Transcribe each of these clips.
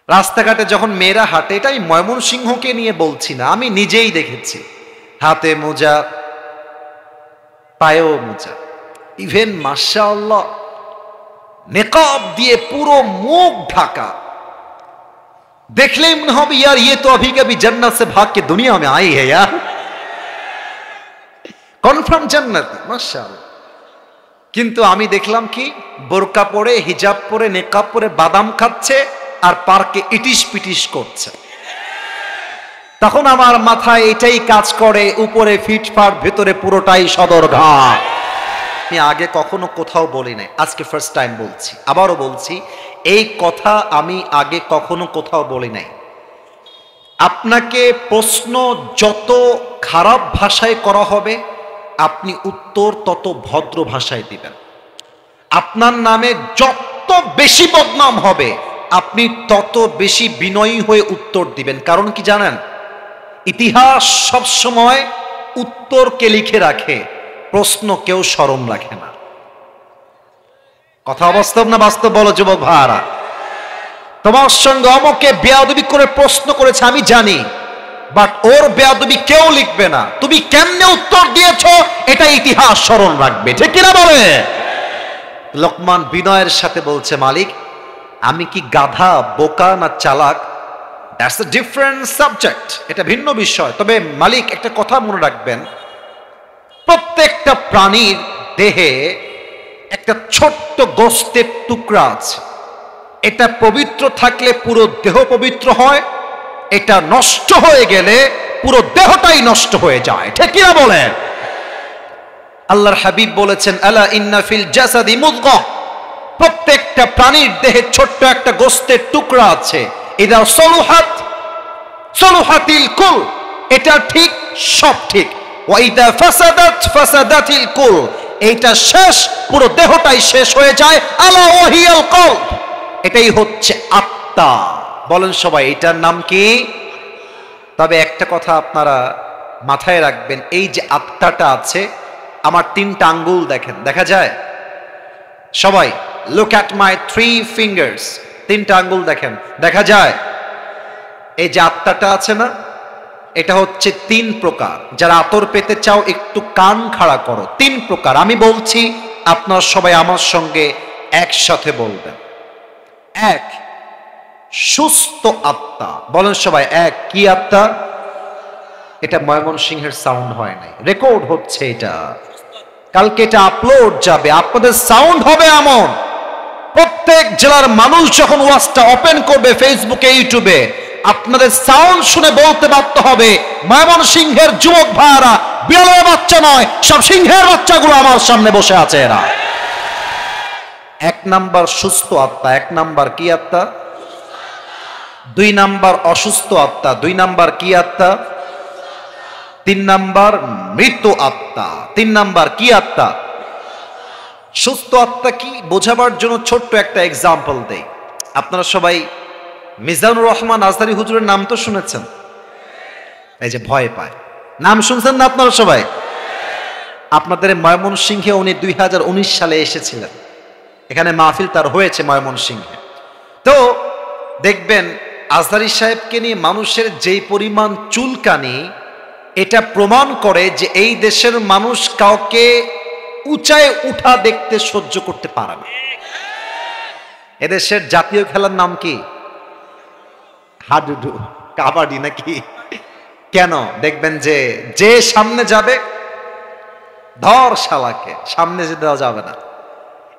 রাস্তাঘাটে যখন মেয়েরা হাঁটে, এটা আমি ময়মনসিংহকে নিয়ে বলছি না, আমি নিজেই দেখেছি, হাতে মোজা, পায়েও মোজা, ইভেন মাশাআল্লাহ নেকাব দিয়ে পুরো মুখ ঢাকা। দেখলেই মনে হবে यार ये तो अभी कभी जन्नत से भाग के दुनिया में आई है यार, কনফার্ম জান্নাত মাশাআল্লাহ। কিন্তু আমি দেখলাম কি, বোরকা পরে, হিজাব পরে, নেকাব পরে বাদাম খাচ্ছে আর পার্কে ইটিস পিটিস করছে। তখন আমার মাথায় এটাই কাজ করে, উপরে ফিটফাট, ভেতরে পুরোটাই সদরঘাট। আমি আগে কখনো কোথাও বলি নাই, আজকে ফার্স্ট টাইম বলছি। আবারও বলছি, এই কথা আমি আগে কখনো কোথাও বলি নাই। আপনাকে প্রশ্ন যত খারাপ ভাষায় করা হবে, আপনি উত্তর তত ভদ্র ভাষায় দিবেন। আপনার নামে যত বেশি বদনাম হবে, আপনি তত বেশি বিনয়ী হয়ে উত্তর দিবেন। কারণ কি জানেন, ইতিহাস সবসময় উত্তরকে লিখে রাখে, প্রশ্ন কেউ স্মরণ রাখে না। কথা অবাস্তব না বাস্তব বলো যুবক ভাইরা? তোমার সঙ্গে অমকে বেয়াদবি করে প্রশ্ন করেছে আমি জানি, বাট ওর বেয়াদবি কেউ লিখবে না। তুমি কেমনে উত্তর দিয়েছো এটা ইতিহাস স্মরণ রাখবে, ঠিক কিনা বলে? লোকমান বিনয়ের সাথে বলছে, মালিক আমি কি গাধা, বোকা না চালাক? দ্যাটস আ ডিফারেন্ট সাবজেক্ট, এটা ভিন্ন বিষয়। তবে মালিক একটা কথা মনে রাখবেন, প্রত্যেকটা প্রাণীর দেহে একটা ছোট্ট গোস্তের টুকরা আছে। এটা পবিত্র থাকলে পুরো দেহ পবিত্র হয়, এটা নষ্ট হয়ে গেলে পুরো দেহটাই নষ্ট হয়ে যায়, ঠিক কিনা বলেন? আল্লাহর হাবিব বলেছেন, আলা ইন্না ফিল জাসাদি মুদগাহ, প্রত্যেকটা প্রাণীর দেহে ছোট্ট একটা গোস্তের টুকরা আছে। ইদা সলুহাত সলুহাতিল কুল, এটা ঠিক, সব ঠিক। ওয়া ইদা ফাসাদাত ফাসাদাতিল কুল, এইটা শেষ, পুরো দেহটাই শেষ হয়ে যায়। আলা ওয়াহিয়াল কলব, এটাই হচ্ছে আত্মা। বলেন সবাই, এটার নাম কি? তবে একটা কথা আপনারা মাথায় রাখবেন, এই যে আত্মাটা আছে, আমার 3টা আঙ্গুল দেখেন, দেখা যায়? সবাই লুক অ্যাট মাই 3 ফিঙ্গার্স, 3টা আঙ্গুল দেখেন, দেখা যায়? এই যে আত্মাটা আছে না, এটা হচ্ছে 3 প্রকার। যারা আতর পেতে চাও একটু কান খাড়া করো। 3 প্রকার আমি বলছি, আপনারা সবাই আমার সঙ্গে একসাথে বলবেন। 1, সুস্থ আত্মা। বলেন সবাই, 1 কি আত্মা? এটা ময়মনসিংহের সাউন্ড হয় নাই, রেকর্ড হচ্ছে এটা, কালকে এটা আপলোড যাবে, আপনাদের সাউন্ড হবে এমন, প্রত্যেক জেলার মানুষ যখন ওয়াজটা ওপেন করবে ফেসবুকে, ইউটিউবে, আপনাদের সাউন্ড শুনে বলতে বাধ্য হবে, ময়মনসিংহের যুবক ভাইরা বিড়ালের বাচ্চা নয়, সব সিংহের বাচ্চাগুলো আমার সামনে বসে আছে এরা। 1 নাম্বার সুস্থ আত্মা। 1 নাম্বার কি আত্মা? 2 নাম্বার অসুস্থ আত্মা। 2 নাম্বার কি আত্মা? 3 নাম্বার মৃত আত্মা। 3 নাম্বার কি আত্মা? সুস্থ আত্মা কি বোঝাবার জন্য ছোট্ট একটা এক্সাম্পল দেই। আপনারা সবাই মিজানুর রহমান আজহারি হুজুরের নাম তো শুনেছেন? এই যে ভয় পায়, নাম শুনছেন না আপনারা সবাই? আপনাদের ময়মনসিংহে উনি 2019 সালে এসেছিলেন, এখানে মাহফিল তার হয়েছে ময়মনসিংহে। তো দেখবেন আজহারি সাহেবকে নিয়ে মানুষের যেই পরিমাণ চুলকানি, এটা প্রমাণ করে যে এই দেশের মানুষ কাউকে উঁচায় উঠা দেখতে সহ্য করতে পারে না। এদেশের জাতীয় খেলার নাম কি? হাডুডু, কাবাডি নাকি? কেন? দেখবেন যে যে সামনে যাবে, ধর শালাকে, সামনে যেতে দেওয়া যাবে না।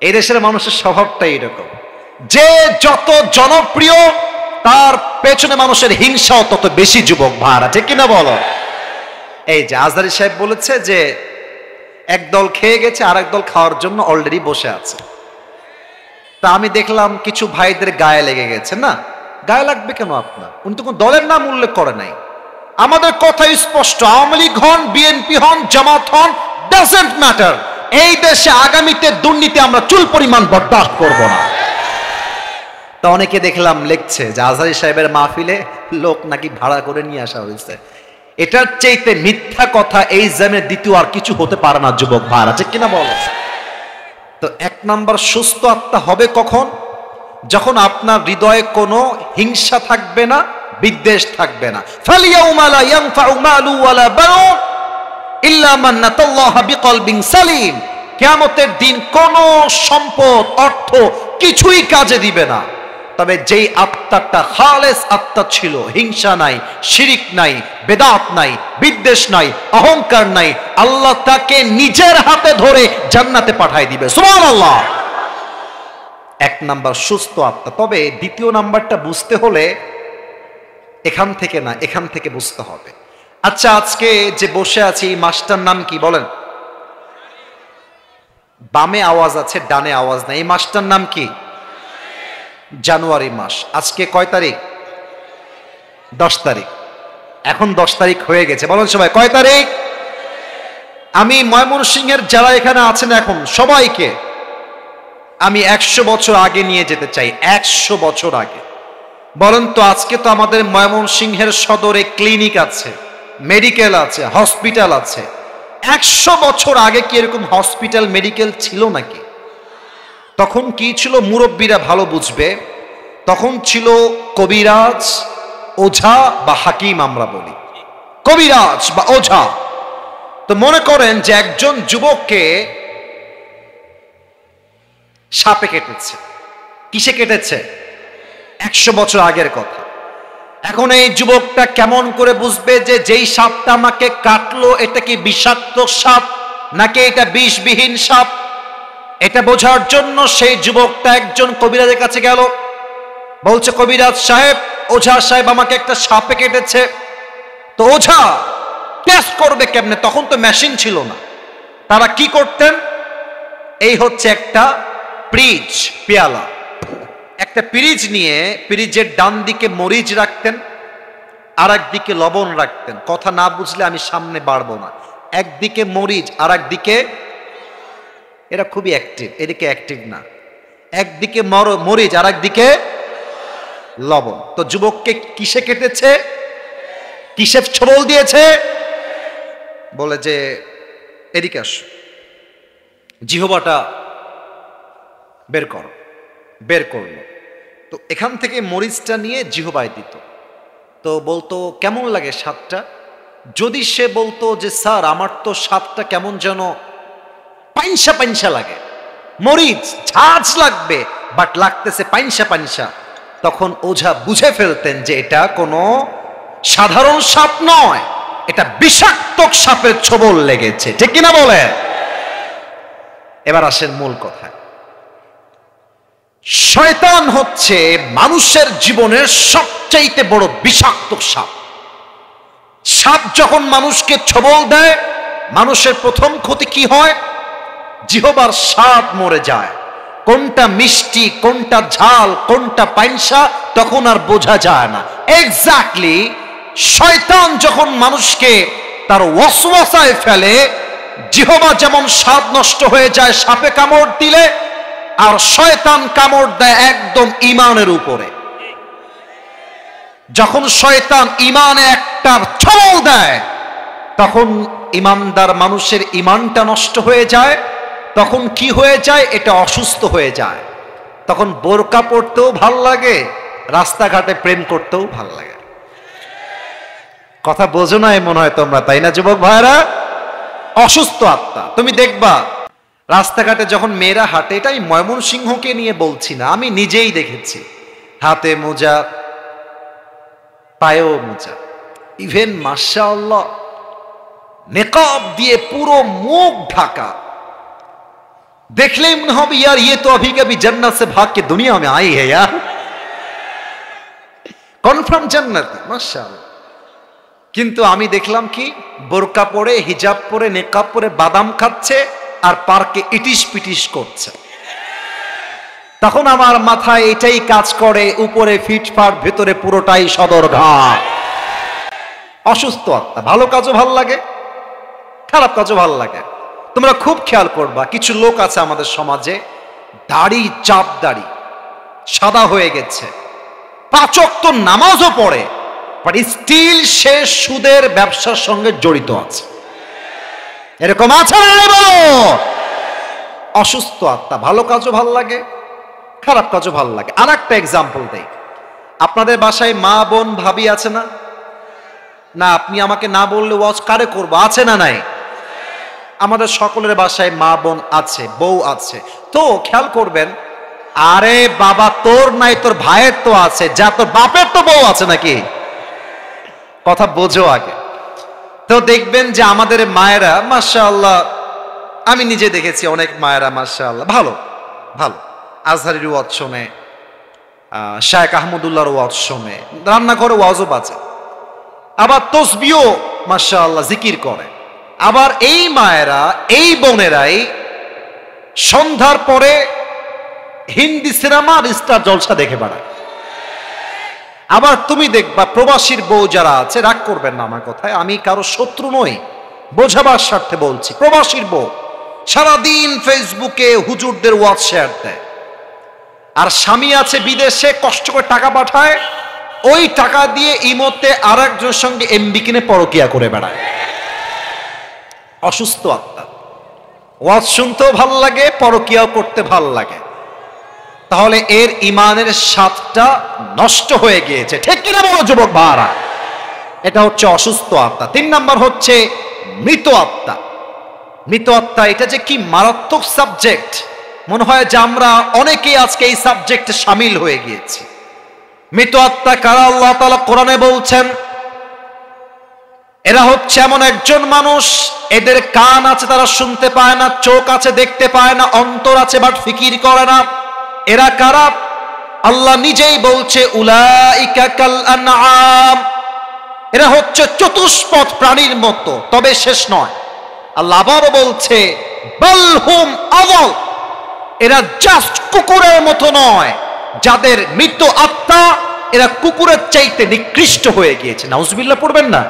এই দেশের মানুষের স্বভাবটাই এরকম, যে যত জনপ্রিয় তার পেছনে মানুষের হিংসাও তত বেশি, যুবক ভাইরা, ঠিক কিনা বলো? এই যে আজহারি সাহেব বলেছে যে এক দল খেয়ে গেছে, আর এক দল খাওয়ার জন্য অলরেডি বসে আছে। তা আমি দেখলাম কিছু ভাইদের গায়ে লেগে গেছে। না, গায়ে লাগবে কেন আপনার? উনি তো কোনো দলের নাম উল্লেখ করে নাই। আমাদের কথা স্পষ্ট, আওয়ামী লীগ হন, বিএনপি হন, জামাত হন, ডাজন্ট ম্যাটার, এই দেশে আগামীতে দুর্নীতি আমরা চুল পরিমাণ বরদাস্ত করব না। তা অনেকে দেখলাম লিখছে যে আজহারি সাহেবের মাহফিলে লোক নাকি ভাড়া করে নিয়ে আসা হয়েছে। এটার চাইতে মিথ্যা কথা এই জামে দ্বিতীয় আর কিছু হতে পারে না, যুবক ভাইরা, ঠিক কিনা বলো? তো 1 নাম্বার সুস্থ আত্মা হবে কখন? যখন আপনার হৃদয়ে কোনো হিংসা থাকবে না, বিদ্বেষ থাকবে না। ফালিয়াউমা লা ইয়ানফাউ মালু ওয়ালা বানুন ইল্লা মান আতাল্লাহা বিকলবিন সালিম। কিয়ামতের দিন কোনো সম্পদ, অর্থ কিছুই কাজে দিবে না, তবে যেই আত্মাটা খালেস আত্মা ছিল, হিংসা নাই, শিরিক নাই, বেদাত নাই, বিদ্বেষ নাই, অহংকার নাই, আল্লাহ তাকে নিজের হাতে ধরে জান্নাতে পাঠায় দিবে। সুবহানাল্লাহ। এক নাম্বার সুস্থ আত্মা। তবে দ্বিতীয় নাম্বারটা বুঝতে হলে এখান থেকে না, এখান থেকে বুঝতে হবে। আচ্ছা, আজকে যে বসে আছি এই মাসটার নাম কি বলেন? বামে আওয়াজ আছে, ডানে আওয়াজ নাই। এই মাসটার নাম কি? জানুয়ারি মাস। আজকে কয় তারিখ? 10 তারিখ। এখন 10 তারিখ হয়ে গেছে। বলেন সবাই, কয় তারিখ? আমি ময়মনসিংহের যারা এখানে আছেন এখন সবাইকে আমি 100 বছর আগে নিয়ে যেতে চাই। 100 বছর আগে। বলেন তো, আজকে তো আমাদের ময়মনসিংহের সদরে ক্লিনিক আছে, মেডিকেল আছে, হসপিটাল আছে। 100 বছর আগে কি এরকম হসপিটাল, মেডিকেল ছিল নাকি? তখন কি ছিল? মুরব্বীরা ভালো বুঝবে। তখন ছিল কবিরাজ, ওঝা বা হাকিম। আমরা বলি কবিরাজ বা ওঝা। তো মনে করেন যে একজন যুবককে সাপে কেটেছে। কিসে কেটেছে? 100 বছর আগের কথা। এখন এই যুবকটা কেমন করে বুঝবে যে যেই সাপটা আমাকে কাটলো এটা কি বিষাক্ত সাপ নাকি এটা বিষবিহীন সাপ? এটা বোঝার জন্য সেই যুবকটা একজন কবিরাজের কাছে গেল। বলছে, কবিরাজ সাহেব, ওঝা সাহেব, আমাকে একটা সাপে কেটেছে। তো ওঝা টেস্ট করবে কেমনে? তখন তো মেশিন ছিল না। তারা কি করতেন? এই হচ্ছে একটা পিরিচ, পেয়ালা, একটা পিরিচ নিয়ে পিরিচের ডান দিকে মরিচ রাখতেন, আর একদিকে লবণ রাখতেন। কথা না বুঝলে আমি সামনে বাড়বো না। একদিকে মরিচ আর একদিকে, এরা খুবই অ্যাক্টিভ, এদিকে অ্যাক্টিভ না। একদিকে মরিচ আর একদিকে লবণ। তো যুবককে কিসে কেটেছে? কিসে ছবল দিয়েছে? বলে যে এদিকে আস, জিহ্বাটা বের কর। বের করলো। তো এখান থেকে মরিচটা নিয়ে জিহ্বায় দিত। তো বলতো, কেমন লাগে স্বাদটা? যদি সে বলতো যে স্যার আমার তো স্বাদটা কেমন যেন পাইনসা পাইনসা লাগে, মরিচ ঝাঁঝ লাগবে, বাট লাগতেছে পাইনসা পাইনসা, তখন ওঝা বুঝে ফেলতেন যে এটা কোনো সাধারণ সাপ নয়, এটা বিষাক্ত সাপের ছোবল লেগেছে। ঠিক কিনা বলে? এবার আসেন মূল কথায়। শয়তান হচ্ছে মানুষের জীবনের সবচাইতে বড় বিষাক্ত সাপ। সাপ যখন মানুষকে ছোবল দেয়, মানুষের প্রথম ক্ষতি কি হয়? জিহ্বার স্বাদ মরে যায়। কোনটা মিষ্টি, কোনটা ঝাল, কোনটা পাইনসা তখন আর বোঝা যায় না। এক্স্যাক্টলি শয়তান যখন মানুষকে তার ওয়াসওয়াসায় ফেলে, জিহ্বা যেমন স্বাদ নষ্ট হয়ে যায় সাপে কামড় দিলে, আর শয়তান কামড় দেয় একদম ঈমানের উপরে। যখন শয়তান ঈমানে একটা ছোবল দেয়, তখন ঈমানদার মানুষের ঈমানটা নষ্ট হয়ে যায়। তখন কি হয়ে যায়? এটা অসুস্থ হয়ে যায়। তখন বোরকা পড়তেও ভাল লাগে, রাস্তাঘাটে প্রেম করতেও ভাল লাগে। কথা বোঝো না মনে হয় তোমরা, তাই না যুবক ভাইরা? অসুস্থ আত্মা। তুমি দেখবা রাস্তাঘাটে যখন মেয়েরা হাঁটে, এটা আমি ময়মনসিংহকে নিয়ে বলছি না, আমি নিজেই দেখেছি, হাতে মোজা, পায়েও মোজা, ইভেন মাশাআল্লাহ নেকাব দিয়ে পুরো মুখ ঢাকা। দেখলেই মনে হবে यार ये तो अभी कभी जन्नत से भाग के दुनिया में आई है यार, কনফার্ম জান্নাত মাশাআল্লাহ। কিন্তু আমি দেখলাম কি, বোরকা পরে, হিজাব পরে, নেকাব পরে বাদাম খাচ্ছে আর পার্কে ইটিস পিটিস করছে। তখন আমার মাথায় এটাই কাজ করে, উপরে ফিটফাট, ভেতরে পুরোটাই সদরঘাট। অসুস্থ আত্মা। ভালো কাজও ভাল লাগে, খারাপ কাজও ভাল লাগে। তোমরা খুব খেয়াল করবা, কিছু লোক আছে আমাদের সমাজে, দাড়ি, চাপ দাড়ি, সাদা হয়ে গেছে, 5 ওয়াক্ত নামাজও পড়ে, বাট স্টিল সে সুদের ব্যবসার সঙ্গে জড়িত আছে। এরকম আছে না? বলো। অসুস্থ আত্মা। ভালো কাজও ভাল লাগে, খারাপ কাজও ভালো লাগে। আর একটা এক্সাম্পল দেই, আপনাদের বাসায় মা বোন ভাবি আছে না? না, আপনি আমাকে না বললে ওয়াজ কারে করবো? আছে না নাই? আমাদের সকলের বাসায় মা বোন আছে, বউ আছে। তো খেয়াল করবেন, আরে বাবা তোর নাই, তোর ভাইয়ের তো আছে, যা তোর বাপের তো বউ আছে নাকি? কথা বোঝো আগে। তো দেখবেন যে আমাদের মায়েরা মাশাআল্লাহ, আমি নিজে দেখেছি অনেক মায়েরা মাশাআল্লাহ ভালো ভালো, আজহারির ওয়াজ শোনে, শায়েখ আহমদুল্লাহর ওয়াজ শোনে, রান্নাঘরে ওয়াজও বাজে, আবার তসবিও মাশাআল্লাহ জিকির করে। আবার এই মায়েরা, এই বোনেরাই সন্ধ্যার পরে হিন্দি সিনেমা আর স্টার জলসা দেখে বেড়ায়। আবার তুমি দেখবা প্রবাসীর বউ যারা আছে, রাগ করবেন না আমার কথায়, আমি কারো শত্রু নই, বোঝাবার স্বার্থে বলছি, প্রবাসীর বউ সারাদিন ফেসবুকে হুজুরদের ওয়াজ শেয়ার দেয়, আর স্বামী আছে বিদেশে, কষ্ট করে টাকা পাঠায়, ওই টাকা দিয়ে ইমোতে আর একজনের সঙ্গে এমবি কিনে পরকিয়া করে বেড়ায়। অসুস্থ আত্মা। ওয়াজ শুনতেও ভাল লাগে, পরকিয়াও করতে ভাল লাগে। তাহলে এর ইমানের স্বাদটা নষ্ট হয়ে গিয়েছে, ঠিক কিনা বলো যুবক ভাইরা? এটা হচ্ছে অসুস্থ আত্মা। 3 নাম্বার হচ্ছে মৃত আত্মা। মৃত আত্মা, এটা যে কি মারাত্মক সাবজেক্ট, মনে হয় যে আমরা অনেকেই আজকে এই সাবজেক্টে সামিল হয়ে গিয়েছি। মৃত আত্মা কারা? আল্লাহ তাআলা কোরআনে বলছেন, এরা হচ্ছে এমন একজন মানুষ, এদের কান আছে তারা শুনতে পায় না, চোখ আছে দেখতে পায় না, অন্তর আছে বাট ফিকির করে না। এরা কারা? আল্লাহ নিজেই বলছে, উলাইকা কাল আনআম, এরা হচ্ছে চতুষ্পদ প্রাণীর মতো। তবে শেষ নয়, আল্লাহ আবারও বলছে, বাল হুম আযাল, এরা জাস্ট কুকুরের মতো নয়, যাদের মৃত আত্মা এরা কুকুরের চাইতে নিকৃষ্ট হয়ে গিয়েছে। নাউজুবিল্লাহ পড়বেন না?